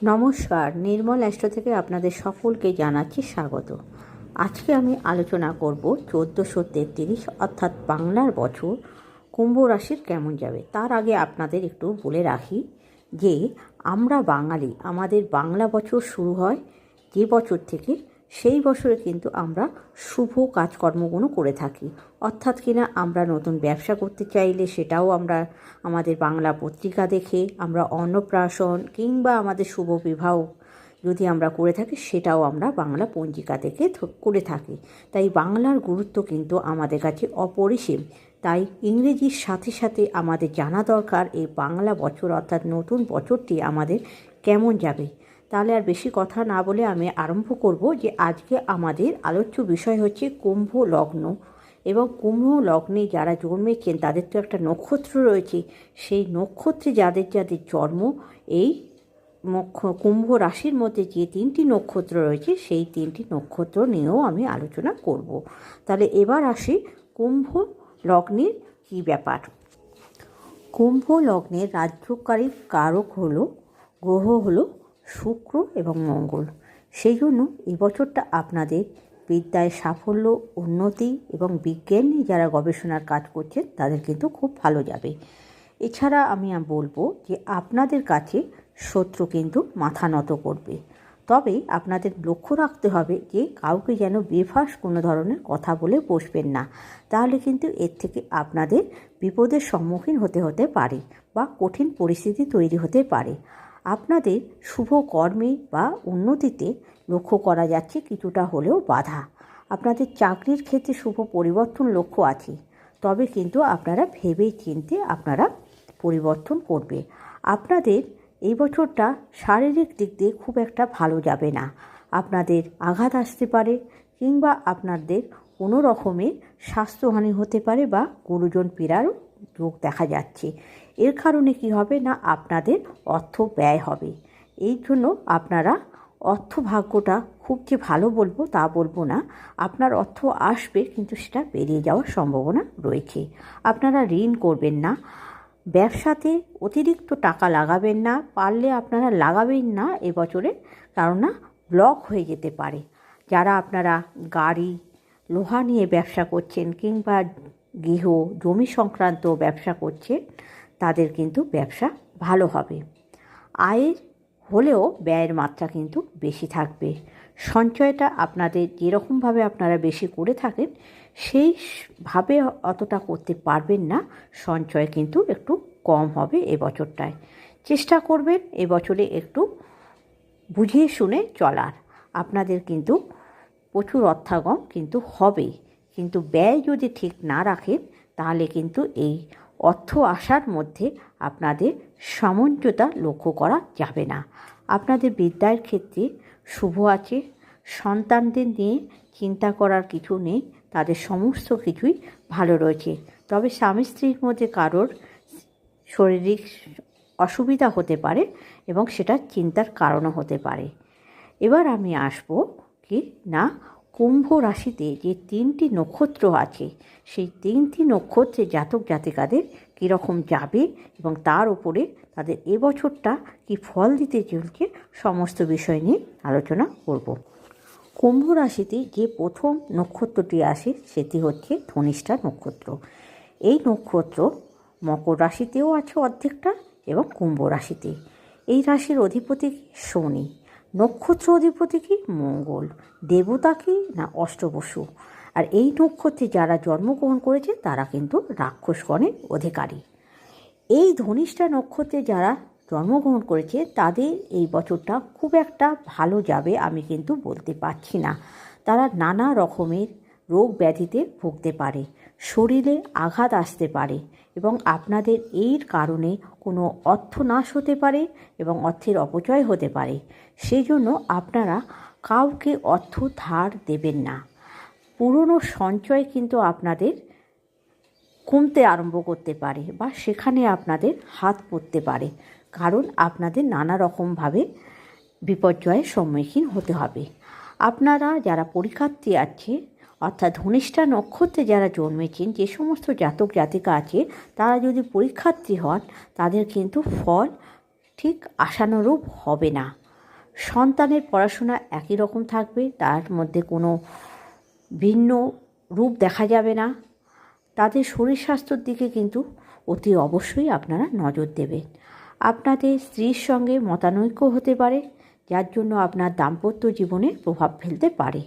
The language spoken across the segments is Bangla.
নমস্কার, নির্মল অ্যাস্ট্রো থেকে আপনাদের সকলকে জানাচ্ছি স্বাগত। আজকে আমি আলোচনা করব 1433 অর্থাৎ বাংলার বছর কুম্ভ রাশির কেমন যাবে। তার আগে আপনাদের একটু বলে রাখি যে আমরা বাঙালি, আমাদের বাংলা বছর শুরু হয় যে বছর থেকে, সেই বছরে কিন্তু আমরা শুভ কাজকর্মগুলো করে থাকি। অর্থাৎ কিনা আমরা নতুন ব্যবসা করতে চাইলে সেটাও আমরা আমাদের বাংলা পত্রিকা দেখে, আমরা অন্নপ্রাশন কিংবা আমাদের শুভ বিবাহ যদি আমরা করে থাকি সেটাও আমরা বাংলা পঞ্জিকা থেকে করে থাকি। তাই বাংলার গুরুত্ব কিন্তু আমাদের কাছে অপরিসীম। তাই ইংরেজির সাথে সাথে আমাদের জানা দরকার এই বাংলা বছর অর্থাৎ নতুন বছরটি আমাদের কেমন যাবে। তাহলে আর বেশি কথা না বলে আমি আরম্ভ করব যে আজকে আমাদের আলোচ্য বিষয় হচ্ছে কুম্ভ লগ্ন। এবং কুম্ভ লগ্নে যারা জন্মেছেন তাদের তো একটা নক্ষত্র রয়েছে, সেই নক্ষত্রে যাদের যাদের জন্ম, এই কুম্ভ রাশির মধ্যে যে 3টি নক্ষত্র রয়েছে সেই 3টি নক্ষত্র নিয়েও আমি আলোচনা করব। তাহলে এবার আসি কুম্ভ লগ্নের কী ব্যাপার। কুম্ভ লগ্নের রাজ্যকারী কারক গ্রহ হলো শুক্র এবং মঙ্গল। সেই জন্য এই বছরটা আপনাদের বিদ্যায় সাফল্য, উন্নতি এবং বিজ্ঞান নিয়ে যারা গবেষণার কাজ করছেন তাদের কিন্তু খুব ভালো যাবে। এছাড়া আমি বলবো যে আপনাদের কাছে শত্রু কিন্তু মাথা নত করবে। তবে আপনাদের লক্ষ্য রাখতে হবে যে কাউকে যেন বেফাঁস কোনো ধরনের কথা বলে বসবেন না, তাহলে কিন্তু এর থেকে আপনাদের বিপদের সম্মুখীন হতে পারে বা কঠিন পরিস্থিতি তৈরি হতে পারে। আপনাদের শুভ কর্মে বা উন্নতিতে লক্ষ্য করা যাচ্ছে কিছুটা হলেও বাধা। আপনাদের চাকরির ক্ষেত্রে শুভ পরিবর্তন লক্ষ্য আছে, তবে কিন্তু আপনারা ভেবে চিন্তে আপনারা পরিবর্তন করবে। আপনাদের এই বছরটা শারীরিক দিক দিয়ে খুব একটা ভালো যাবে না। আপনাদের আঘাত আসতে পারে কিংবা আপনাদের কোনো রকমের স্বাস্থ্যহানি হতে পারে বা গুরুজন পীড়ারও যোগ দেখা যাচ্ছে। এর কারণে কি হবে না, আপনাদের অর্থ ব্যয় হবে। এই জন্য আপনারা অর্থ ভাগ্যটা খুব যে ভালো বলবো তা বলবো না, আপনার অর্থ আসবে কিন্তু সেটা বেরিয়ে যাওয়ার সম্ভাবনা রয়েছে। আপনারা ঋণ করবেন না, ব্যবসাতে অতিরিক্ত টাকা লাগাবেন না, পারলে আপনারা লাগাবেন না এবছরে, কারণ না ব্লক হয়ে যেতে পারে। যারা আপনারা গাড়ি, লোহা নিয়ে ব্যবসা করছেন কিংবা গৃহ জমি সংক্রান্ত ব্যবসা করছেন তাদের কিন্তু ব্যবসা ভালো হবে। আয়ের হলেও ব্যয়ের মাত্রা কিন্তু বেশি থাকবে। সঞ্চয়টা আপনাদের যেরকমভাবে আপনারা বেশি করে থাকেন সেইভাবে অতটা করতে পারবেন না, সঞ্চয় কিন্তু একটু কম হবে এবছরটায়। চেষ্টা করবেন এবছরে একটু বুঝিয়ে শুনে চলার। আপনাদের কিন্তু প্রচুর অর্থাগম কিন্তু হবে, কিন্তু ব্যয় যদি ঠিক না রাখেন তাহলে কিন্তু এই অর্থ আসার মধ্যে আপনাদের সমঞ্জতা লক্ষ্য করা যাবে না। আপনাদের বিদ্যার ক্ষেত্রে শুভ আছে, সন্তানদের নিয়ে চিন্তা করার কিছু নেই, তাদের সমস্ত কিছুই ভালো রয়েছে। তবে স্বামী স্ত্রীর মধ্যে কারোর শারীরিক অসুবিধা হতে পারে এবং সেটা চিন্তার কারণও হতে পারে। এবার আমি আসব কি না, কুম্ভ রাশিতে যে 3টি নক্ষত্র আছে সেই 3টি নক্ষত্রে জাতক জাতিকাদের কীরকম যাবে এবং তার উপরে তাদের এবছরটা কি ফল দিতে চলছে সমস্ত বিষয় নিয়ে আলোচনা করব। কুম্ভ রাশিতে যে প্রথম নক্ষত্রটি আসে সেটি হচ্ছে ধনিষ্ঠা নক্ষত্র। এই নক্ষত্র মকর রাশিতেও আছে অর্ধেকটা এবং কুম্ভ রাশিতে। এই রাশির অধিপতি শনি, নক্ষত্র অধিপতি কি মঙ্গল, দেবতা কি না অষ্টবসু। আর এই নক্ষত্রে যারা জন্মগ্রহণ করেছে তারা কিন্তু রাক্ষসগণের অধিকারী। এই ধনিষ্ঠা নক্ষত্রে যারা জন্মগ্রহণ করেছে তাদের এই বছরটা খুব একটা ভালো যাবে আমি কিন্তু বলতে পারছি না। তারা নানা রকমের রোগ ব্যাধিতে ভুগতে পারে, শরীরে আঘাত আসতে পারে এবং আপনাদের এর কারণে কোনো অর্থনাশ হতে পারে এবং অর্থের অপচয় হতে পারে। সেই জন্য আপনারা কাউকে অর্থ ধার দেবেন না। পুরনো সঞ্চয় কিন্তু আপনাদের কমতে আরম্ভ করতে পারে বা সেখানে আপনাদের হাত পড়তে পারে, কারণ আপনাদের নানা রকমভাবে বিপর্যয়ের সম্মুখীন হতে হবে। আপনারা যারা পরীক্ষার্থী আছে অর্থাৎ ধনিষ্ঠা নক্ষত্রে যারা জন্মেছেন, যে সমস্ত জাতক জাতিকা আছে তারা যদি পরীক্ষার্থী হন তাদের কিন্তু ফল ঠিক আশানুরূপ হবে না। সন্তানের পড়াশোনা একই রকম থাকবে, তার মধ্যে কোনো ভিন্ন রূপ দেখা যাবে না। তাদের শরীর স্বাস্থ্যের দিকে কিন্তু অতি অবশ্যই আপনারা নজর দেবেন। আপনাদের স্ত্রীর সঙ্গে মতানৈক্য হতে পারে, যার জন্য আপনার দাম্পত্য জীবনে প্রভাব ফেলতে পারে।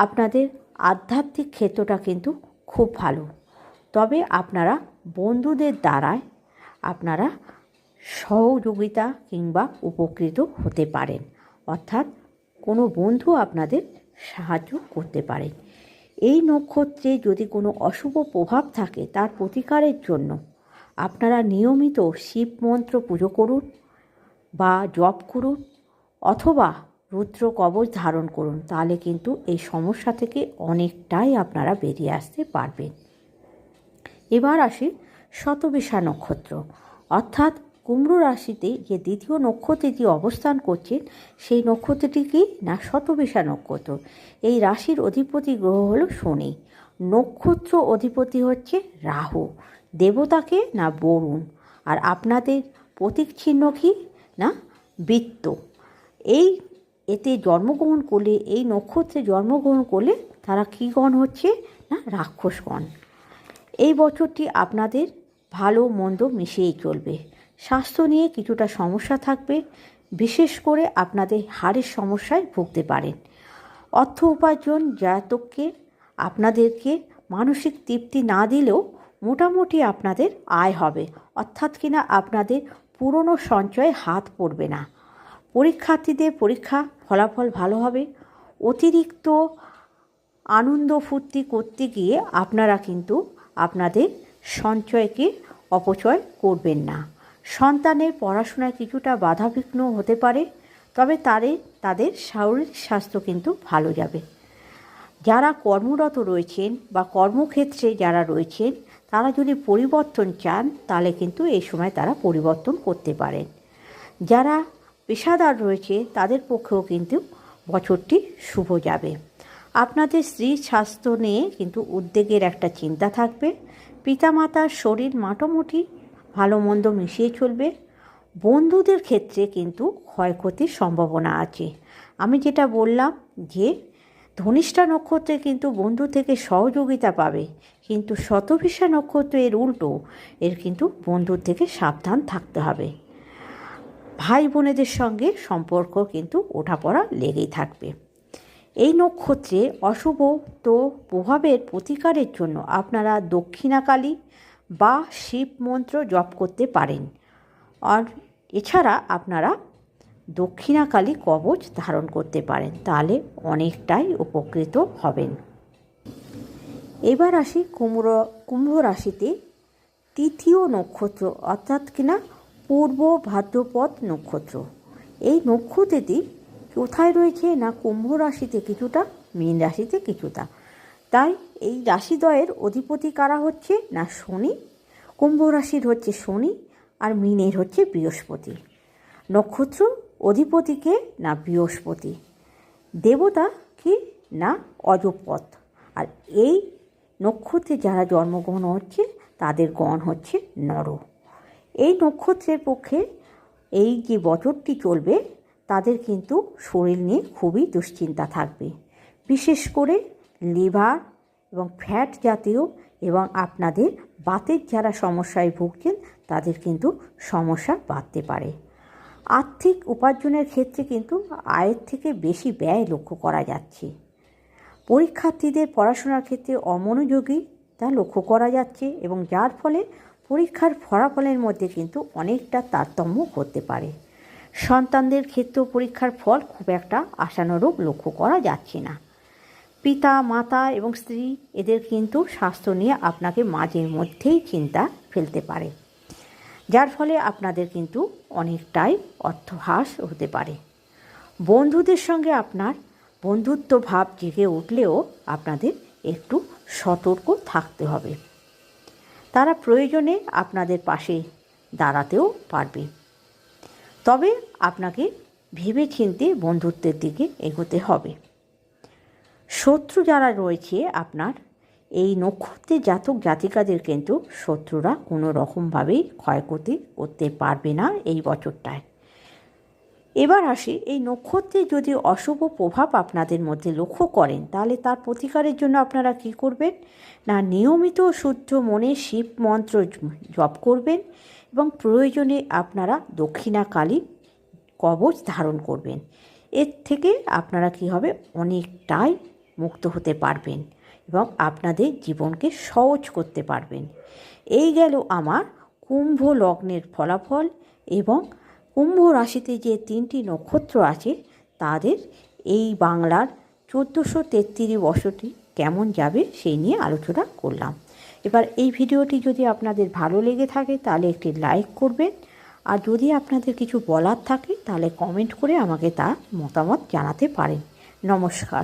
আপনাদের আধ্যাত্মিক ক্ষেত্রটা কিন্তু খুব ভালো, তবে আপনারা বন্ধুদের দ্বারায় আপনারা সহযোগিতা কিংবা উপকৃত হতে পারেন, অর্থাৎ কোনো বন্ধু আপনাদের সাহায্য করতে পারে। এই নক্ষত্রে যদি কোনো অশুভ প্রভাব থাকে তার প্রতিকারের জন্য আপনারা নিয়মিত শিব মন্ত্র পুজো করুন বা জপ করুন অথবা রুদ্র কবচ ধারণ করুন, তাহলে কিন্তু এই সমস্যা থেকে অনেকটাই আপনারা বেরিয়ে আসতে পারবেন। এবার আসি শতবিশা নক্ষত্র, অর্থাৎ কুম্ভ রাশিতে যে দ্বিতীয় নক্ষত্রটি অবস্থান করছেন সেই নক্ষত্রটি কি না শতবিশা নক্ষত্র। এই রাশির অধিপতি গ্রহ হলো শনি, নক্ষত্র অধিপতি হচ্ছে রাহু, দেবতাকে না বরুণ, আর আপনাদের প্রতীক চিহ্ন কি না বৃত্ত। এতে জন্মগ্রহণ করলে, এই নক্ষত্রে জন্মগ্রহণ করলে তারা কী গণ হচ্ছে না রাক্ষসগণ। এই বছরটি আপনাদের ভালো মন্দ মিশিয়েই চলবে। স্বাস্থ্য নিয়ে কিছুটা সমস্যা থাকবে, বিশেষ করে আপনাদের হাড়ের সমস্যায় ভুগতে পারেন। অর্থ উপার্জন জাতককে আপনাদেরকে মানসিক তৃপ্তি না দিলেও মোটামুটি আপনাদের আয় হবে, অর্থাৎ কিনা আপনাদের পুরনো সঞ্চয়ে হাত পড়বে না। পরীক্ষার্থীদের পরীক্ষা ফলাফল ভালো হবে। অতিরিক্ত আনন্দ ফুর্তি করতে গিয়ে আপনারা কিন্তু আপনাদের সঞ্চয়কে অপচয় করবেন না। সন্তানের পড়াশোনায় কিছুটা বাধাবিঘ্ন হতে পারে, তবে তাদের শারীরিক স্বাস্থ্য কিন্তু ভালো যাবে। যারা কর্মরত রয়েছেন বা কর্মক্ষেত্রে যারা রয়েছেন তারা যদি পরিবর্তন চান তাহলে কিন্তু এই সময় তারা পরিবর্তন করতে পারেন। যারা পেশাদার রয়েছে তাদের পক্ষেও কিন্তু বছরটি শুভ যাবে। আপনাদের স্ত্রীর স্বাস্থ্য নিয়ে কিন্তু উদ্বেগের একটা চিন্তা থাকবে। পিতামাতার শরীর মোটামুটি ভালো মন্দ মিশিয়ে চলবে। বন্ধুদের ক্ষেত্রে কিন্তু ক্ষয়ক্ষতির সম্ভাবনা আছে। আমি যেটা বললাম যে ধনিষ্ঠা নক্ষত্রে কিন্তু বন্ধু থেকে সহযোগিতা পাবে, কিন্তু শতভিষা নক্ষত্র এর উল্টো, এর কিন্তু বন্ধুর থেকে সাবধান থাকতে হবে। ভাই বোনেদের সঙ্গে সম্পর্ক কিন্তু ওঠাপড়া লেগেই থাকবে। এই নক্ষত্রে অশুভ প্রভাবের প্রতিকারের জন্য আপনারা দক্ষিণাকালী বা শিব মন্ত্র জপ করতে পারেন, আর এছাড়া আপনারা দক্ষিণাকালী কবচ ধারণ করতে পারেন, তাহলে অনেকটাই উপকৃত হবেন। এবার আসি কুম্ভ রাশিতে তৃতীয় নক্ষত্র, অর্থাৎ কিনা পূর্ব ভাদ্রপদ নক্ষত্র। এই নক্ষত্রটি কোথায় রয়েছে না কুম্ভ রাশিতে কিছুটা, মীন রাশিতে কিছুটা। তাই এই রাশিদ্বয়ের অধিপতি কারা হচ্ছে না শনি। কুম্ভ রাশির হচ্ছে শনি আর মীনের হচ্ছে বৃহস্পতি। নক্ষত্র অধিপতিকে না বৃহস্পতি, দেবতা কি না অজপথ। আর এই নক্ষত্রে যারা জন্মগ্রহণ হচ্ছে তাদের গণ হচ্ছে নর। এই নক্ষত্রের পক্ষে এই যে বছরটি চলবে তাদের কিন্তু শরীর নিয়ে খুবই দুশ্চিন্তা থাকবে, বিশেষ করে লিভার এবং ফ্যাট জাতীয় এবং আপনাদের বাতের যারা সমস্যায় ভুগছেন তাদের কিন্তু সমস্যা বাড়তে পারে। আর্থিক উপার্জনের ক্ষেত্রে কিন্তু আয়ের থেকে বেশি ব্যয় লক্ষ্য করা যাচ্ছে। পরীক্ষার্থীদের পড়াশোনার ক্ষেত্রে অমনোযোগী তা লক্ষ্য করা যাচ্ছে এবং যার ফলে পরীক্ষার ফলাফলের মধ্যে কিন্তু অনেকটা তারতম্য করতে পারে। সন্তানদের ক্ষেত্রেও পরীক্ষার ফল খুব একটা আশানুরূপ লক্ষ্য করা যাচ্ছে না। পিতা মাতা এবং স্ত্রী এদের কিন্তু স্বাস্থ্য নিয়ে আপনাকে মাঝে মধ্যেই চিন্তা ফেলতে পারে, যার ফলে আপনাদের কিন্তু অনেকটাই অর্থহ্রাস হতে পারে। বন্ধুদের সঙ্গে আপনার বন্ধুত্ব ভাব জেগে উঠলেও আপনাদের একটু সতর্ক থাকতে হবে। তারা প্রয়োজনে আপনাদের পাশে দাঁড়াতেও পারবে, তবে আপনাকে ভেবেচিন্তে বন্ধুত্বের দিকে এগোতে হবে। শত্রু যারা রয়েছে আপনার এই নক্ষত্রের জাতক জাতিকাদের কিন্তু শত্রুরা কোনো রকমভাবেই ক্ষয়ক্ষতি করতে পারবে না এই বছরটায়। এবার আসি, এই নক্ষত্রে যদি অশুভ প্রভাব আপনাদের মধ্যে লক্ষ্য করেন তাহলে তার প্রতিকারের জন্য আপনারা কী করবেন না, নিয়মিত শুদ্ধ মনে শিব মন্ত্র জপ করবেন এবং প্রয়োজনে আপনারা দক্ষিণাকালী কবচ ধারণ করবেন। এর থেকে আপনারা কী হবে, অনেকটাই মুক্ত হতে পারবেন এবং আপনাদের জীবনকে সহজ করতে পারবেন। এই গেল আমার কুম্ভ লগ্নের ফলাফল এবং কুম্ভ রাশিতে যে 3টি নক্ষত্র আছে তাদের এই বাংলার 1433 বছরটি কেমন যাবে সেই নিয়ে আলোচনা করলাম। এবার এই ভিডিওটি যদি আপনাদের ভালো লেগে থাকে তাহলে একটি লাইক করবেন, আর যদি আপনাদের কিছু বলার থাকে তাহলে কমেন্ট করে আমাকে তার মতামত জানাতে পারেন। নমস্কার।